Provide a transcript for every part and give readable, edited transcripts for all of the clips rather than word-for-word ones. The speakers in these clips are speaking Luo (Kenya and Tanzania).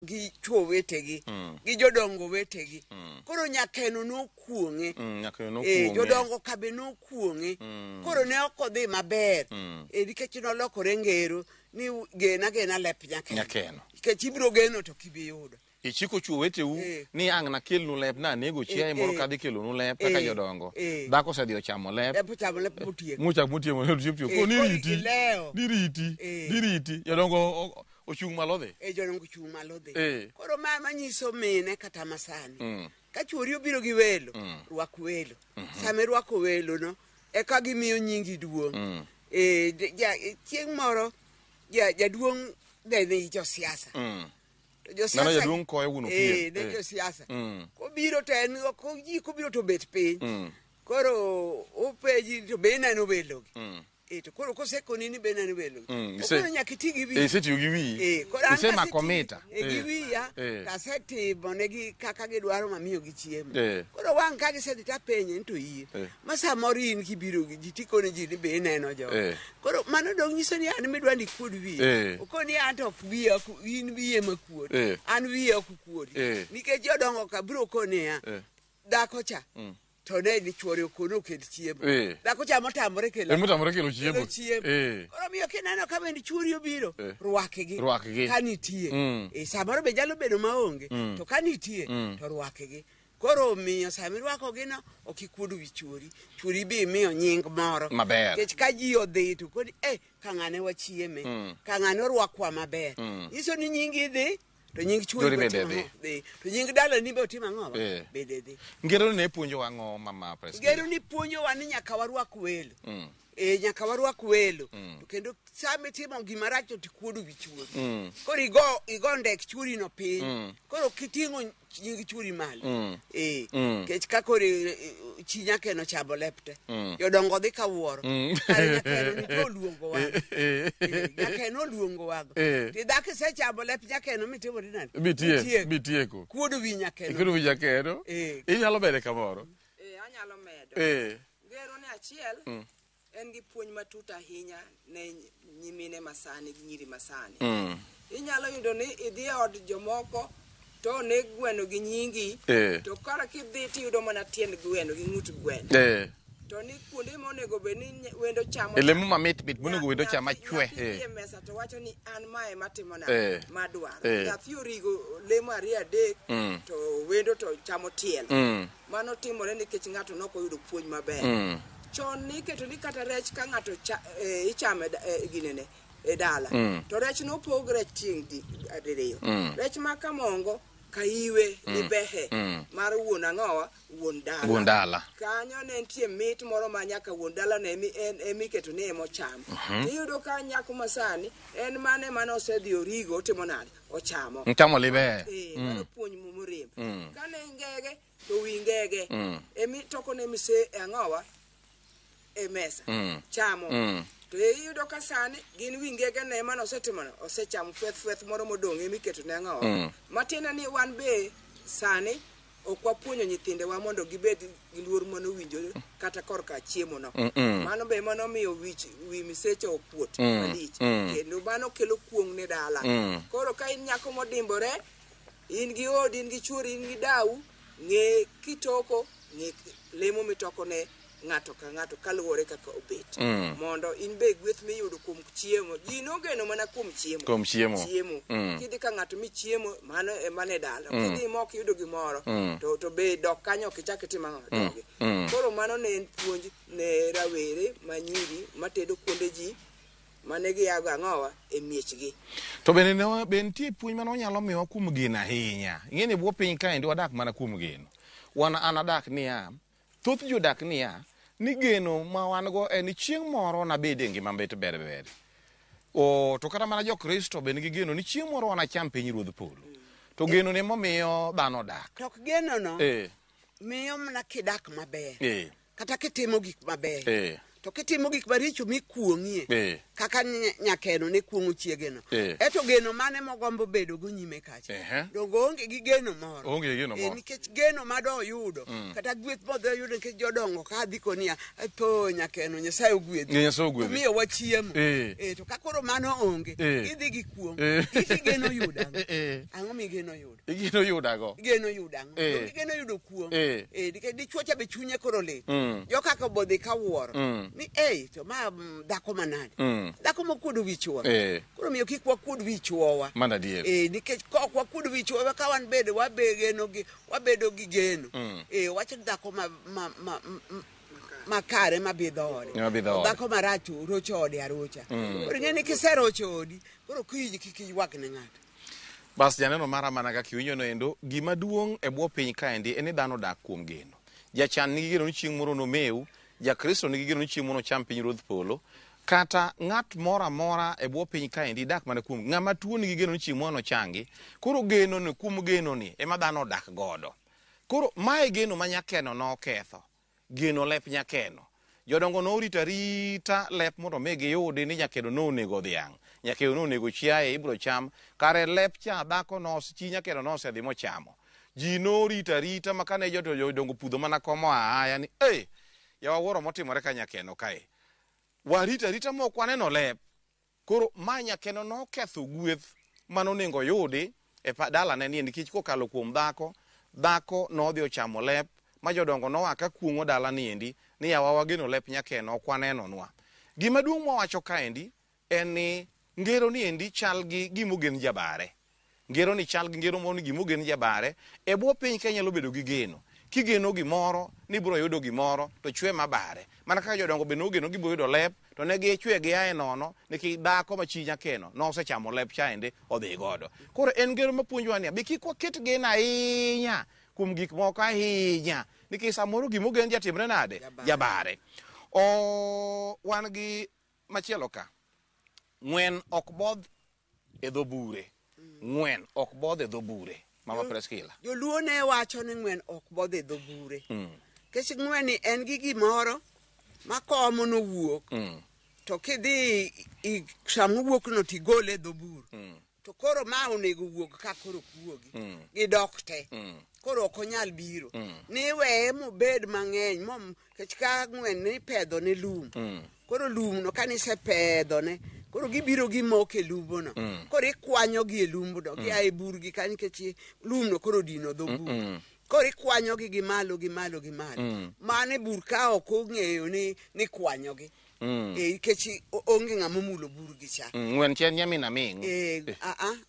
gi chuo wetegi gi jodongo wetegi koro nyakeno nokuonge jodongo kabe nokuonge koro ne okodhi maber nikech nolokore ngero ni gena lep nyakeno nikech ibiro geno to kibiyudo ichiko chuo weteu ni ang' na kelnu lep na nego chiaye moro kadhi kelonu lep kaka jodongo dhako osedhi ochamo lep muchak mutiemo ko niriti jodongo ochung' malo dhi jodongo ochung' malo dhi koro ma nyiso mine kata masani ka chuori obiro gi welo rwak welo sama irwako welo no eka gimiyo nyingi duong' chieng' moro jaduong' ne josiasa Nana jaduong' koe wuno pie. Ne josiasa. Kobiro to en kobiro to bet piny. Koro opeji to be neno welogi. To koro kosekoni ni be neno welogi. Koro nyaka iti gi wiyi. Isetiyo gi wiyi. Isemako mita. Gi wiya kasetimo negi kaka gidwaro mamiyo gi chiemo. Koro wang' ka gisedhi tapenye to yie. Ma samoro in kibiro gi ji tikone ji ni be neno jo. Koro mano dong' nyiso ni an midwa ni kuod wiyi. Okoni an to ok wiya in wiye makuod. An wiya ok kuod. Nikech jodongo ka biro kone dhako cha. To ne ni chuori okono kel chiemo. Dhako cha motamore kelo. Motamore kelo chiemo. Koro miyo kineno ka bende chuori obiro rwakgi. Ka nitie. Samoro be nyalo bedo maonge to ka nitie to rwakgi. Koro miyo sama irwakogi no ok ikuodo wi chuori. Chuori bi miyo nying moro. Maber. Nikech ka ji odhi to kodi ka ng'ane wachieme. Ka ng'ane orwakwa maber. Nyiso ni nyingi dhi. To nying chuori dhi. To nying dala ni be otimo ang'o? Bede dhi. Ngero ne puonjo ang'o mama president? Ngero ni puonjo wa ni nyaka warwak welo. Nyaka warwak welo. To kendo sama itimo gima rach to tikuodo wi chuori. Koro igo ndek chuori no piny. Koro kiting'o nying chuori malo. Kech ka koro chi nyakeno chamo lepte. Jodongo dhi kawuoro. Nyakeno ni to luongo wago. Nyakeno luongo wago. Ti dhako sechamo lep nyakeno mitimo ni nani? Bitieko. Kuodo wi nyakeno. Kuodo wi nyakeno. Inyalo bede kamoro. Anyalo medo. Ngero ni achiel en gi puonj matut ahinya ne nyimine masani gi nyiri masani. Inyalo yudo ni idhi od jomoko to ne gweno gi nyingi to kara kidhi tiyudo mana tiend gweno gi ng'ut gweno. To ni kuonde monego be ni wendo chamo lemo mamit monego wendo chama chwe mesa to wacho ni an mae matimo na madwaro. Nyathi origo lemo 2-3 to wendo to chamo tiel. Mano timore nikech ng'ato nokoyudo puonj maber. Chon niketo ni kata rech ka ng'ato ichame ginene e dala to rech no pogre ting' adiriyo. Rech ma kamongo kaiwe ni behe mar wuon ang'owa wuon dala. Kanyo ne nitie mit moro ma nyaka wuon dala ne emiketo ni emocham. Iyudo ka nyako masani en mane osedhi origo otimo nade ochamo. Chamo libe. Mano puonj mumurem. Kane ngege to wi ngege emi toko ne mise ang'owa e mesa chamo. To iyudo ka sani gin wi ngege ne mano osetimo osechamo fweth moro modong' emiketo ne ang'owa. Matiende ni wan be sani ok wapuonyo nyithindewa mondo gibed gi luor manowinjore kata korka chiemo no. Mano be mano miyo wi miseche okuot malich. Kendo mano kelo kuong' ne dala. Koro ka in nyako modimbore, in gi odi, in gi chuori, in gi dau, ng'e kitoko, ng'e lemo mitoko ne ng'ato ka ng'ato kaluwore kaka obet. Mondo in be gweth miyudo kuom chiemo. Ji nogeno mana kuom chiemo. Kidhi ka ng'ato mi chiemo mano emane dala. Kidhi mok yudo gimoro to be dok kanyo kichak itimo doge. Koro mano ne en puonj ne rawere manyiri matedo kuonde ji mane giyago ang'owa e miechgi. To bende nitie puonj mano nyalo miwa kuom geno ahinya. Ing'eni bwo piny kaendi wadak mana kuom geno. An adak niya, thoth jodak niya, ni geno ma wan go en chieng' moro nabede ngima mbet ber. To kata mana jokristo bende gi geno ni chieng' moro wanacham piny ruodh polo. To geno ne momiyo dhano dak. Tok geno no miyo mana kidak maber. Kata kitimo gik maber. to kitimo gik maricho mikuong'ie kaka nyakeno ne kuong'o chiegeno eto geno mane mogombo bedo go nyime kacha dongo onge gi geno moro nikech geno madoyudo kata gweth modhoyudo nikech jodongo ka dhi konia to nyakeno Nyasaye ogwedhi miyo wachiemo to kakoro mano onge idhi gi kuong' igeno yudo ang'o migeno yudo igeno yudago igeno yudo kuong' nikech dichuo cha be chunye koro lit jo kaka bodhi kawuoro ni to ma dhako manade dhako mokuodo wichwo koro miyo kik wakuod wichwowa nikech kok wakuod wichwowa ka wan bende wabedo gi geno wacho dhako makare mabidho ode dhako marach rocho ode arocha koro ing'eni kiserocho odi koro kiny kik iywag ne ng'ato. Bas janeno mara mana kaka iwinjono endo gima duong' e bwo piny kaendi en ni dhano dak kuom geno. Jachan nigi geno ni chieng' moro nomeu, jakristo nigi geno ni chieng' moro cham piny ruodh polo, kata ng'at moro amora e bwo piny kaendi dak mana kuom ng'ama tuo nigi geno ni chieng' moro nochangi. Koro geno ni kuom geno ni ema dhano dak godo. Koro mae geno ma nyakeno noketho. Geno lep nyakeno. Jodongo norito arita lep mondo mi giyudi ni nyakeno nonego dhiang'. Nyakeno nonego chiaye ibro cham. Kare lep cha dhako chi nyakeno nosedhi mochamo. Ji norito arita makane jodongo pudho mana komo aya ni yawawuoro motimore ka nyakeno kae. Warito arita mok waneno lep. Koro ma nyakeno noketho gweth manonego yudi e dalane ni nikech kokalo kuom dhako nodhi ochamo lep ma jodongo noa ka kuong'o dala niendi ni yawa wageno lep nyakeno ok wanenonwa. Gima duong' mwawacho kaendi en ni ngero niendi chal gi gimogen jabare. Ngero ni chal gi ngero moro ni gimogen jabare e bwo piny ka nyalo bedo gi geno. Kigeno gimoro ni biro yudo gimoro to chwe mabare. Mana kaka jodongo be nogeno gibiro yudo lep to ne gichwe gi ae nono nikech dhako ma chi nyakeno nosechamo lep chaende odhi godo. Koro en ngero mapuonjwa ni be kik waket geno ahinya kuom gik moko ahinya nikech samoro gimogen jatimre nade jabare. Wan gi machielo ka ng'wen ok bodh e dho bure. Ng'wen ok bodh e dho bure. Mama Preskila. Joluo ne wacho ni ng'wen ok bodh e dho bure. Kech ng'wen ni en gi gimoro makomo nowuok to kidhi samo wuok no tigole e dho bur to koro ma onego wuok ka koro kuogi gidok te koro ok onyal biro ni weye mobed mang'eny kech ka ng'wen ni pedho ne lum koro lum no kanisepedhone koro gibiro gimoke lumbono koro ikwanyogi e lumbono gi ae burgi ka nikech lumno koro dino dho bur koro ikwanyogi gimalo mane bur ka ok ong'eyo ni kwanyogi nikech onge ng'ama mulo burgi cha. Ng'wen chen nyamin aming.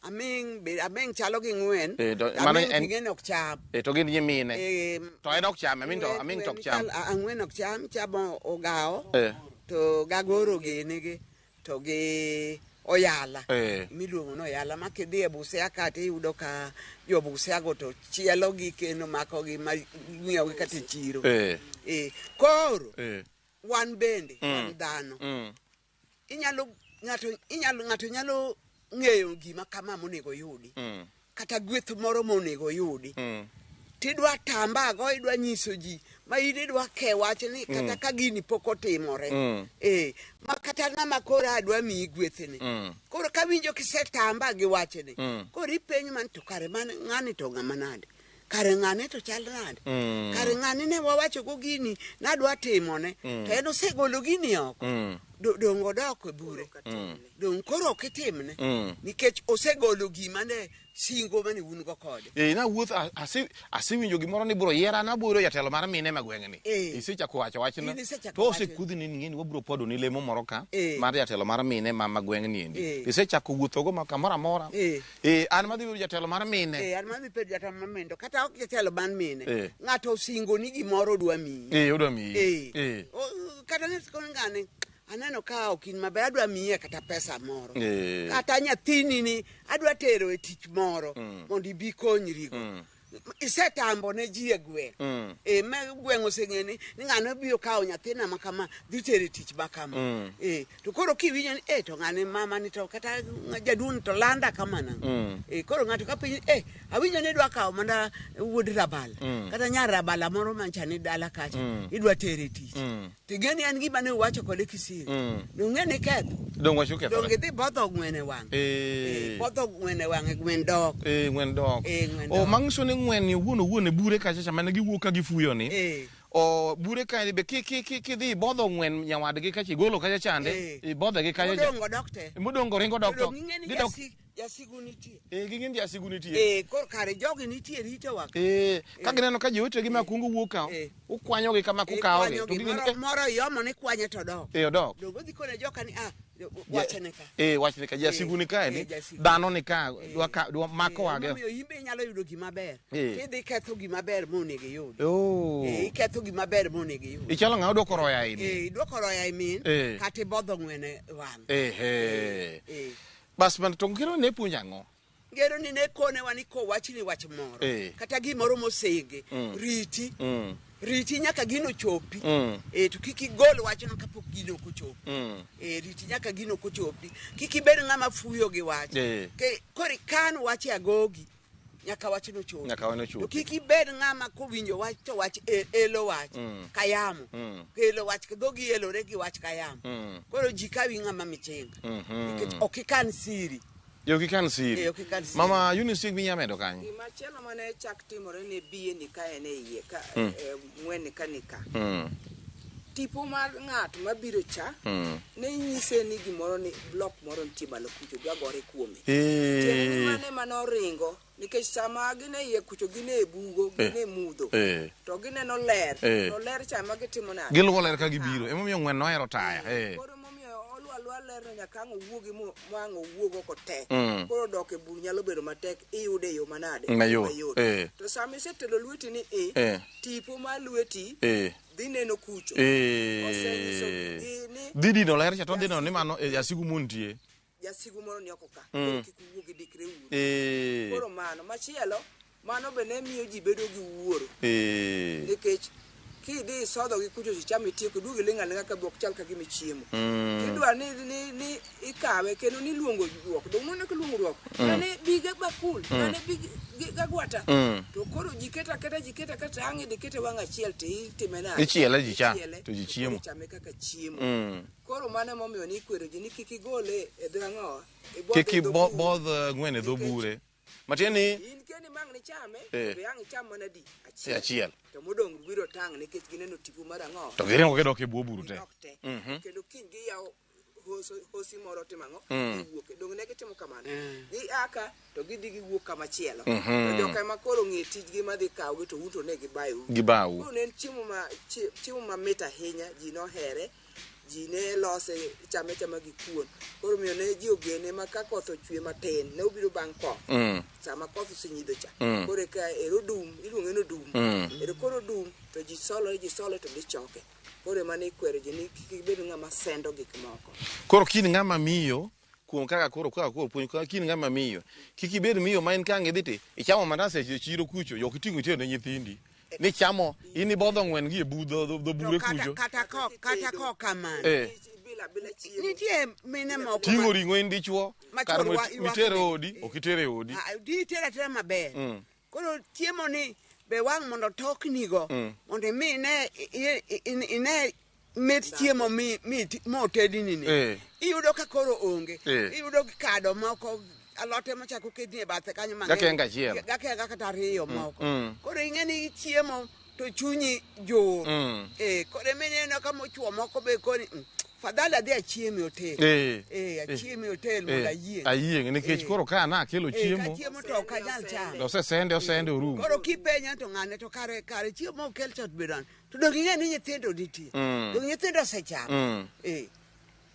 Aming chalo gi ng'wen. Aming gin ok cham. To gin nyimine. To en ok cham, aming tok cham. Ng'wen ok cham, chamo ogao. To gagoro ginigi to gi oyala miluongo no oyala ma kidhi e Busia kata iyudo ka jo Busia go to chielo gi kendo mako gi ng'iewo gi kata chiro koro wan bende wan dhano ng'ato nyalo ng'eyo gima kama monego yudi kata gweth moro monego yudi tidwa tambago idwa nyiso ji ma idwa ke wach ni kata ka gini pok otimore ma kata ng'ama koro adwa miyi gwethni koro kawinjo kisetamba gi wachni koro ipenyo man to kare ng'ani to ng'ama nade kare ng'ane to chal nade kare ng'ani ne wawacho go gini nadwa timone to en osegolo gini oko dong odok e bure dong koro ok itimne nikech osegolo gima ne singo mane un go kode. Na wuoth asewinjo gimoro ni biro yiera na biro jatelo mar mine magweng'ni. Isechako wacho wachno. To osekudhi ni ng'eni wabiro podo ni lemo moro ka mar jatelo mar mine ma magweng'ni endi. Isechako wuothogo kamoro amora. An madhi bedo jatelo mar mine. An madhi bedo jatelo mar mine. Kata ok jatelo mar mine. Ng'ato osingo ni gimoro dwa miyi. Odwa miyi. Kata ne sikon ng'ane aneno ka okin maber adwa miye kata pesa moro kata nyathini ni adwa tero e tich moro mondo ibi konyrigo isetambo ne ji e gweng' me gweng' oseng'eni ni ng'ano biro kawo nyathina ma kama dhi tero e tich ma kama to koro kiwinjo ni to ng'ane mama ni to kata jaduong' to landa kamana koro ng'ato ka piny awinjo ni idwa kawo mana wuod rabala kata nyar rabala moro mancha ni dala kacha idwa tero e tich tigeni an gima ne wacho kode kisiri dong'e ketho dong wacho ketho dong idhi bodho gwene wang bodho gwene wang gwen dok ngwen dok o mang'so ni ngwen owuon e bure kacha cha mane giwuok ka gifuyo ni o bure ka be ki dhi bodho ngwen nyawadgi kachi golo kacha chande i bodho gi kacha modongo dokte modongo ringo dokto gidok jasigu nitie ging'en jasigu nitie kor kare jogi nitie rito wa ka gineno ka jiwete gi makungu wuok ka ukwanyo gi kama kukawo gi to ging'en moro yomo ni kwanye to dok odok dogo dhi kone joka ni wachne ka wachne ka jasigu ni ka ni dhano ni ka dwa mako wage omiyo imbe nyalo yudo gima ber kidhi ketho gima ber monego iyud iketho gima ber monego iyud ichalo ng'awo dwoko roya ini idwoko roya imin kata ibodho ng'wene wang bas man to ngero ne puonja ang'o ngero ni ne konewa ni kowachni wach moro kata gimoro mosege riti nyaka gino chopi to kik igol wachno kapok gino kochopi riti nyaka gino kochopi kik ibed ng'ama fuyo gi wach kori kan wach agogi nyaka wachno chopi to kik ibed ng'ama kowinjo wach to wach elo wach kayamo kelo wach dhogi elore gi wach kayamo koro ji kawi ng'ama michenga nikech ok ikan siri Yokikan siri. Mama Eunice mi yamedo kanyo. Gima chielo mane chak timore ne biye ni ka ene iye ka ng'wen ka nika. Tipo mar ng'at mabiro cha ne nyise ni gimoro ni block moro nitie malo kucho dwagore kuome. Tiende mane manoringo nikech sama gine iye kucho gine bugo gine mudho to gineno ler to ler cha ma gitimo nade. Giluwo ler ka gibiro emomiyo ng'wen nohero taya. Ler nyaka wuogi mwango wuogo ko tek koro dok e bur nyalo bedo matek iyude yo manade mayot to sama isetelo lweti ni tipo mar lweti dhi neno kucho osenyiso ni didi no ler cha to dino ni mano jasigu muntie jasigu moro ni oko ka kik wuogi dikre uru koro mano machielo mano be ne miyo ji bedo gi wuoro nikech kidi sodho gi kucho chami tieko dugi linga ka bok chal ka gimi chiemo kidwa ni ikawe kendo ni luongo duok do mono ke luongo duok ne biga bakul ne biga gwata to koro jiketa kata angi dikete wanga chiel ti timena ichiela ji cha to ji chiemo chame kaka chiemo koro mane momiyo ni kwero ji ni kikigole e drango kiki bodh ng'wene dho bure matieni in keni mang ni chame be ang cham mana di achiel to modong biro tang nikech gineno tipo mar ang'o to girengo gidok e buo buru te kendo kiny giyawo hosi moro timango giwuok dong ne gitimo kamano gi aka to gidhi giwuok kama chielo to joka ma koro ng'e tijgi madhi kawogi to uto ne gibawu koro ne en chiemo mamit ahinya ji nohere ji ne lose chame gi kuon koro miyo ne ji ogene ma ka koth ochwe matin ne obiro bang' koth sama koth osenyidho cha koro ka ero dum iluonge no dum ero koro dum to ji solo to gichoke koro mane ikwero ji ni kik bedo ng'ama sendo gik moko koro kin ng'ama miyo kuom kaka koro puonj kin ng'ama miyo kik ibed miyo ma in ka ng'idhi ti ichamo mandas e chiro kucho yok iting'o itero ne nyithindi ni chamo ini bodho ng'wen gi e budho do bure kucho kata ko kamano nitie mine moko ting'o ring'o in dichuo kar mitero odi okitere odi di tera maber koro chiemo ni be wang' mondo toknigo mondo mi ine met chiemo motedini ni iyudo ka koro onge iyudo kado moko alote machako kedhi e bathe kanyo mang'eny gakenga kata ariyo moko koro ing'eni chiemo to chunyi jor koro meneno ka mochuo moko be koni fadhali adhi achiemi hotel achiemi hotel mondo ayieng nikech koro ka na akelo chiemo to ok anyal chamo osesende orumo koro kipenya to ng'ane to kare chiemo okel chot biran to dong ing'e ni nyithindo nitie dong nyithindo osechamo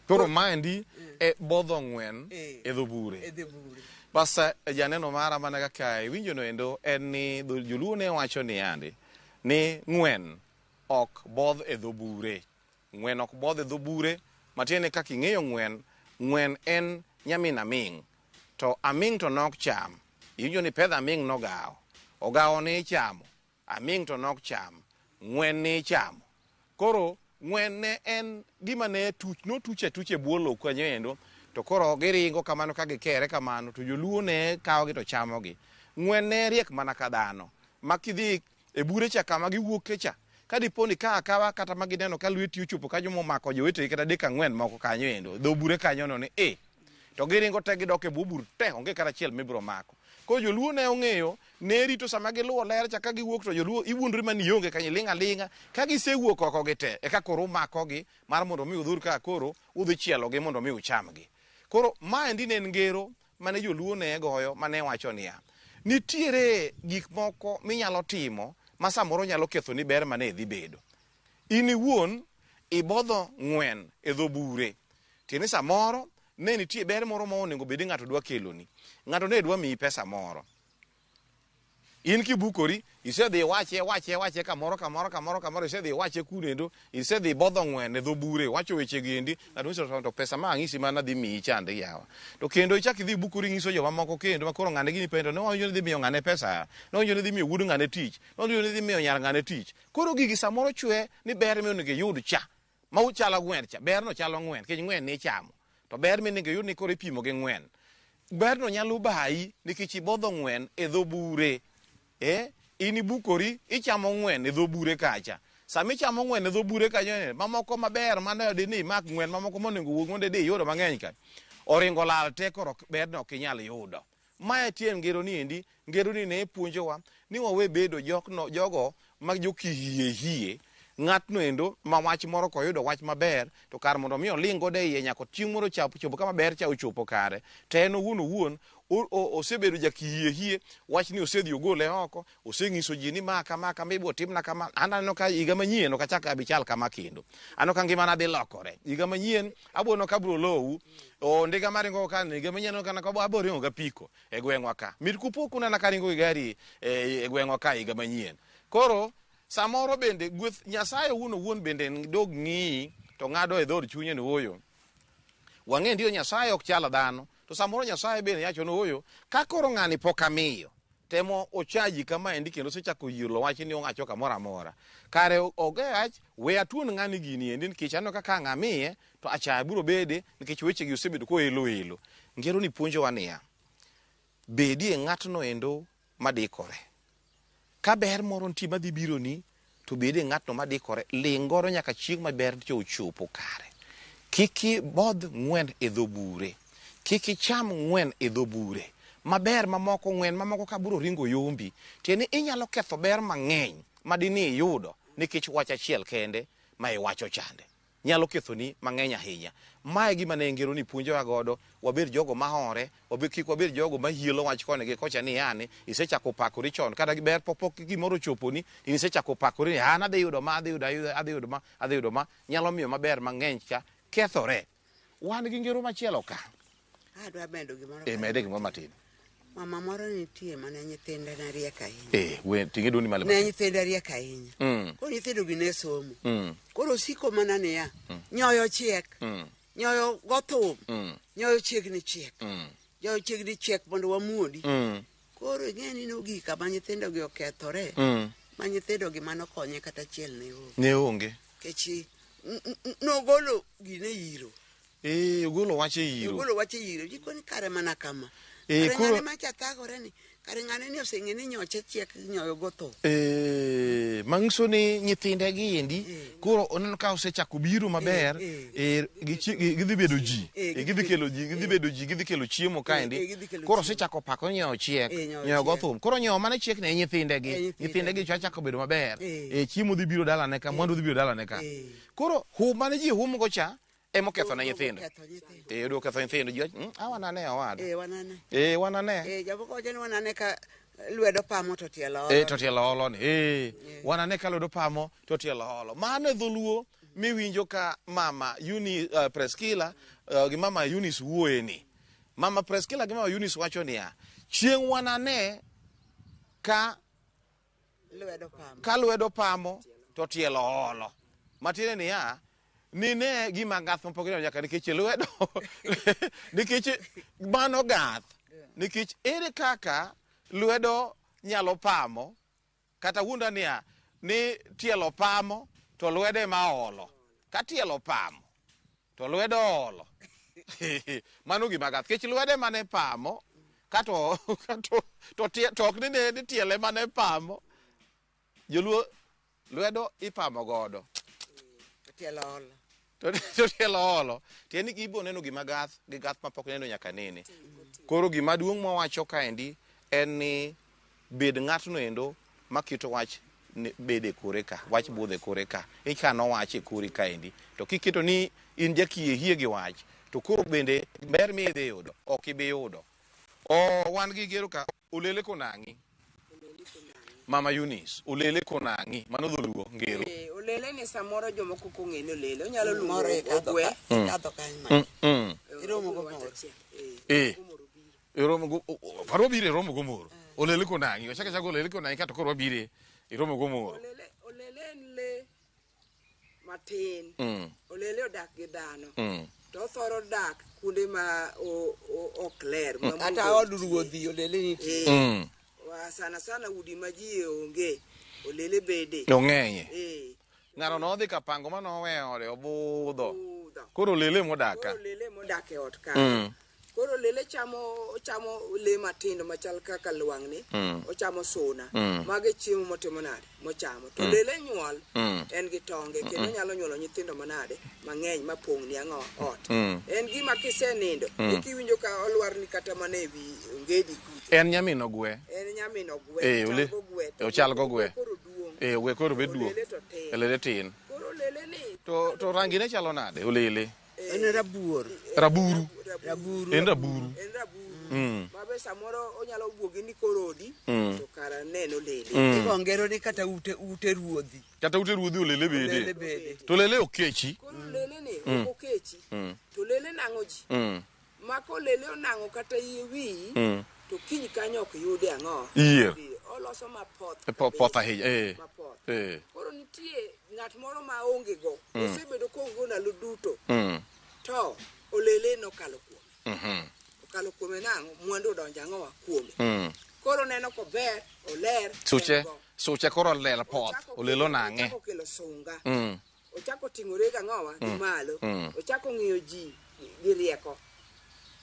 koro maendi e bodho ng'wen e dho bure basa janeno mara mana kaka winjo no endo en ni joluo ne wacho ni ande ni ng'wen ok bodh e dho bure ng'wen ok bodh e dho bure matiende kaka ing'eyo ng'wen en nyamin aming to aming to nok cham iwinjo ni pedho aming nogawo ogawo ni ichamo aming to nok cham ng'wen ni ichamo koro ng'wen ne en gima ne tuche bwo lo kanyo endo to koro giringo kamano ka gikere kamano to joluo ne kawogi to chamogi ng'wen ne riek mana ka dhano ma kidhi e bure cha kama giwuoke cha ka diponi ka akawa kata magineno ka lweti ochopo kanyo momako jowetegi kata dek ang'wen moko kanyo endo dho bure kanyo no ni to giringo te gidok e bur te onge kata achiel mibiro mako. Koro joluo ne ong'eyo ne rito sama giluwo ler cha ka giwuok to joluo iwundri mani onge kanyo ling' aling'a ka gisewuok oko gi te eka koro umakogi mar mondo mi udhur ka koro udhi chielogi mondo mi uchamgi. Koro maendi ne en ngero mane joluo ne goyo mane wacho niya, nitiere gik moko minyalo timo ma samoro nyalo ketho ni ber mane dhi bedo. In iwuon ibodho ng'wen e dho bure, tieni samoro ne nitie ber moro ma onego bedi ng'ato dwa keloni. Ng'ato ne dwa miyi pesa moro, in kibukori isedhi wache kamoro isedhi wache kunendo, isedhi bodho ng'wen e dho bure wacho weche gendi ng'ato to pesa ma ang'isi mana dhi miyi chande yawa. To kendo ichak idhi bukori ng'iso joma moko kendo makoro ng'ane gini pendo no onjo dhi miyo ng'ane pesa, no onjo dhi miyo wuod ng'ane tich, no onjo dhi miyo nyar ng'ane tich. Koro gigi samoro chwe ni ber mi onego yud cha ma uchalo ng'wen cha, ber no chalo ng'wen kech ng'wen ni chamo, to ber mi onego yud ni koro ipimo gi ng'wen. Ber no nyalo bayi nikech ibodho ng'wen e dho bure. In ibukori ichamo ng'wen e dho bure kacha. Sama ichamo ng'wen e dho bure kanyo mamoko maber mane dini mak ng'wen mamoko monego wuog mondo di yudo mang'eny ka oringo lal te koro ber no ok inyal yudo. Mae tie ngero ni endi, ngero ni ne puonjowa ni wawe bedo jogo mag jokihie ng'atno endo ma wach moro koyudo wach maber to kar mondo mi olingo de iye nyako chieng' moro chopo kama ber cha ochopo kare to en owuon osebedo jakihie wach ni osedhi ogole oko, oseng'iso ji ni ma kama ibo timna kama. Anano ka higa manyien ok achak abichal kama kendo, ano ka ngimana dhi lokore higa manyien abono ka bro lowu ndiga maringo ka higa manyien kana ka abo ringo ga piko e gweng'wa ka mir kupoku na karingo gari e gweng'wa ka higa manyien. Koro samoro bende gweth Nyasaye wuon bende dog ng'i to ng'ado e dhod chunye no oyo. Wang'e ndio Nyasaye ok chala dhano, to samoro Nyasaye bende yacho no oyo ka koro ng'ani pok amiyo temo ochaji kama endi kendo sechako yiro wach ni ong'acho kamoro amora kare ogach we atun ng'ani gini endi nikech ano kaka ng'amiye to acha biro bede nikech weche gi osebedo ko elo. Ngero ni puonjo wania bedie ng'atno endo madikore ka ber moro nti madhi biro ni to bede ng'atno madikore lingoro nyaka chieng' maber cho ochopo kare. Kiki bodh ng'wen e dho bure, kiki cham ng'wen e dho bure, maber mamoko ng'wen mamoko ka biro ringo yombi tieni inyalo ketho ber mang'eny madini iyudo nikech wach achiel kende ma iwacho chande nyalo kethoni mang'eny ahinya. Mae gima ne ngero ni puonjowa godo, wabed jogo mahore, kik wabed jogo mahielo wach kone gi kocha ni yani isechako pakori chon kata ber pok gimoro choponi isechako pakori an adhi yudo ma nyalo miyo maber mang'eny ka kethore. Wan gi ngero machielo ka adwa medo gimoro mede gimoro matin. Mama moro nitie mane nyithinde ne riek ahinya. We tingi duni mali. Ne nyithinde riek ahinya. Koro nyithindo gi ne somo. Koro siko mana niya, nyoyo chiek. Nyoyo go thum. Nyoyo chiegni chiek. Nyoyo chiegni chiek mondo wamuodi. Koro ing'eni no gika ma nyithindo gi okethore. Ma nyithindo gi mano konye kata achiel ne onge. Kechi nogolo gine iro. Ogolo wache iro. Ogolo wache iro. Jikoni kare mana kama. Koro macha thagore ni kare ng'ane ni oseng'e ni nyoche chiek nyoyo go tho. Mang'iso ni nyithinde gi endi koro oneno ka osechako biro maber gidhi bedo ji, gidhi kelo ji, gidhi kelo chiemo ka endi. Koro osechako pako nyoyo chiek, nyoyo go thum. Koro nyoyo mane chiek ne nyithinde gi chako bedo maber. Chiemo dhi biro dalane ka, mwandu dhi biro dalane ka. Koro mane ji hum go cha emo ketho na nyithindo. Odo ketho nyithindo ji wanane awada. Wanane. Jaboko jen wanane ka lwedo pamo to tielo olo. To tielo olo ni. Wanane ka lwedo pamo to tielo olo. Mane dholuo miwinjo ka mama Preskila gi mama Eunice wuoye ni. Mama Preskila gi mama Eunice wacho niya, chieng' wanane ka lwedo pamo to tielo olo. Matiene niya nine gima gath mopogore nyaka nikech lwedo nikech mano gath nikech ere kaka lwedo nyalo pamo kata wunda niya ni tielo pamo to lwede ma olo ka tielo pamo to lwedo olo mano gima gath nikech lwede mane pamo kato ok ni tiele mane pamo joluo lwedo ipamo godo tielo to tielo olo tieni gibo neno gima gath gi gath mapok neno nyaka nene. Koro gima duong' mwawacho kaendi en ni bed ng'atno endo makito wach bede kore ka, wach budhe kore ka, ikano wach e kore kaendi, to kiketo ni in jakie hie gi wach, to koro bende ber midhi yudo ok ibi yudo. Wan gi gero ka olele konang'i, Mama Eunice, olele konang'i, mano dholuo ngero. Olele ni samoro jomoko kong'eni olele, onyalo luongo ogwe. kadho kanyo iromo go Iromo paro bire romo gomoro. Olele konang'i, ochaka olele konang'i kato koro bire iromo gomoro. Olele en le matin. Olele odak gi dhano. To othoro dak kuonde ma ok ler. Kata od ruodhi olele nitie. Sana udi ma ji onge. Olele bede. Ong'enye. Ng'ano nodhi kapango manowe ode obudho. Koro olele modaka. Koro olele modak e ot ka. Koro olele chamo le matindo machal kaka lwang'ni, ochamo suna, mage chiemo motimo nade, mochamo. To olele nyuol, en gi tonge, kendo nyalo nyuolo nyithindo manade, mang'eny mapong' ni ang'o ot. En gima kisenindo, ikiwinjo ka olwarni kata mana e wi ngedi kucho. En nyamin ogwe. En nyamin ogwe, ochal gogwe. Koro duong'. Ogwe koro bet duong'. Olele tin. Koro olele ni. To rangine chalo nade, olele? En rabuor. Raburu. En raburu. Mabe samoro onyalo buogi ni korodi, to kara neno olele. Ikongero ni kata ute ruodhi. Kata ute ruodhi olele bede. To olele okechi. Koro olele ni okechi. To olele nang'o ji. Mako olele onang'o kata iye wiyi, to kiny kanyo ok yude ang'o. Yier. Oloso mapoth. Poth ahinya. Mapoth. Koro nitie ng'at moro ma onge go. Osebedo kongo ndalo duto. To olele nokalo kuome. Okalo kuome nang'o, mwandu odonjo ang'owa kuome. Koro neno kober, oler. Suche koro ler poth, olelo nang'e. Ochako kelo sunga. Ochako ting'ore gang'owa gi malo. Ochako ng'iyo ji gi rieko.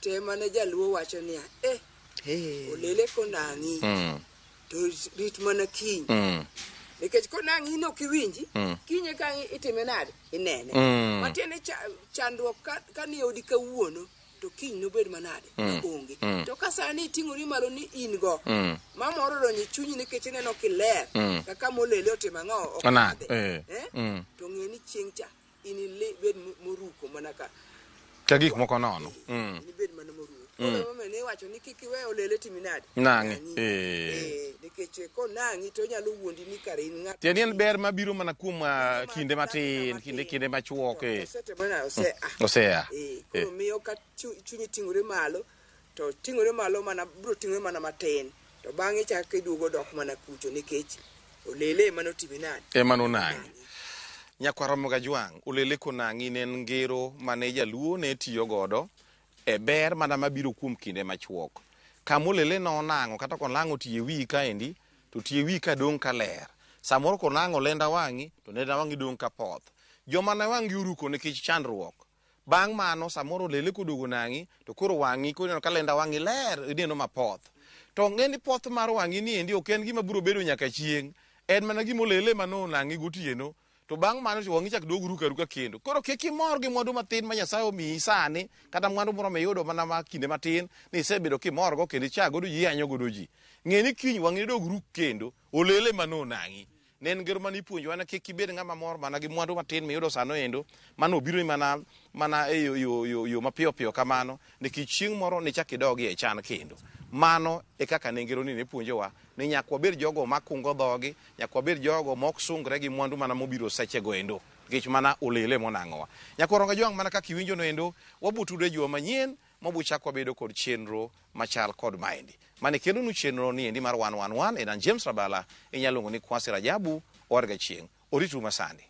Te mane jaluo wacho niya, olele konang'i. To rit mana kiny. Nikech konang'i no kiwinji, kinye ka itime nade, inene. Matiende chandruok ka ni odi kawuono, to kiny nobed manade, onge. To ka sani iting'ori malo ni in go, mamoro donjo chunyi nikech ineno kiler, kaka molele otimo ang'o ok nade. To ng'e ni chieng' cha, bed moruko mana ka gik moko nono. Bed mana moruko. Koro mama ne wacho ni kik iwe olele timi nade. Nang'i. Nikech konang'i to nyalo wuondi ni kare in ng'at. Tieni en ber mabiro mana kuom kinde matin, kinde machuok. Osea. Koro miyo ka chunyi ting'ore malo, to ting'ore malo mana biro ting'ore mana matin. To bang'e chak iduogo dok mana kucho nikech olele mano timi nade. Emano nang'i. Nyakwaro Mogajwang', olele konang'i ne en ngero mane jaluo ne tiyo godo e ber mana mabiro kuom kinde machuok. Kama olele nonang'o kata konang'o tie wi kaendi, to tie wi ka dong' ka ler. Samoro konang'o lenda wang'i, to lenda wang'i dong' ka poth. Joma ne wang'i oruko nikech chandruok. Bang' mano samoro olele koduogo nang'i, to koro wang'i koneno ka lenda wang'i ler, ineno mapoth. To ng'eni poth mar wang'i ni endi ok en gima biro bedo nyaka chieng'. En mana gima olele mano nang'i gotieno. To bang' mano wang'i chak dog ruka kendo. Koro kik imor gi mwandu matin ma Nyasaye omiyi sani, kata mwandu moro miyudo mana ma kinde matin, ni isebedo kimor go kendo icha godo ji yanyo godo ji. Ng'e ni kiny wang'i dog ruk kendo, olele mano nang'i. Ne en ngero mane ipuonjowa ni kik ibed ng'ama mor mana gi mwandu matin miyudo sano endo, mano obiro mana e yo mapiyo kamano, nikech chieng' moro ni chak idogi e chan kendo. Mano e kaka ne ngero ni ne puonjowa ni nyaka wabed jogo makungo dhogi, nyaka wabed jogo mok sungre gi mwandu mana mobiro sechego endo, nikech mana olele monang'owa. Nyakwaro Mogajwang', mana kaka iwinjo no endo, wabutude joma manyien mabuchak wabedo kod chenro machal kod maendi. Mane kendo nu chenro ni endi mar 111 en James Rabala, inyalo luongo ni Kwasi Rajabu, orga chieng'. Oritu masani.